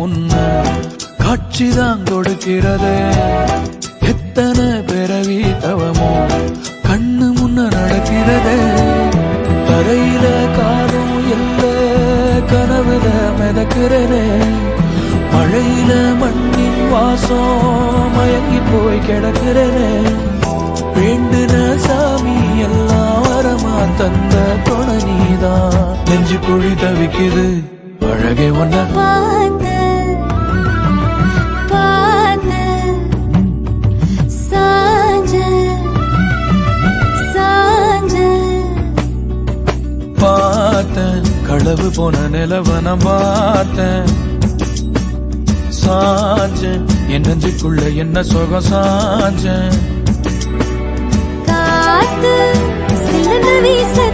முன்ன காட்சிதான் கொடுக்கிறது. எத்தனை பிறவி தவமோ கண்ணு முன்ன நடக்கிறது. தரையில காலும் இல்ல கனவுல மிதக்கிறனே. மழையில மண்ணின் வாசம் மயங்கி போய் கிடக்கிறனே. வேண்டுன சாமி எல்லாம் வரமா தந்த துணை நீதான். நெஞ்சு குழி தவிக்குது அழகே ஒன்ன பார்த்தேன். களவு போன நிலவனம் பார்த்தேன். சாஞ்சேன் என் நெஞ்சுக்குள்ள என்ன சுகம் சாஞ்சேன். காத்து சிலந்து வீச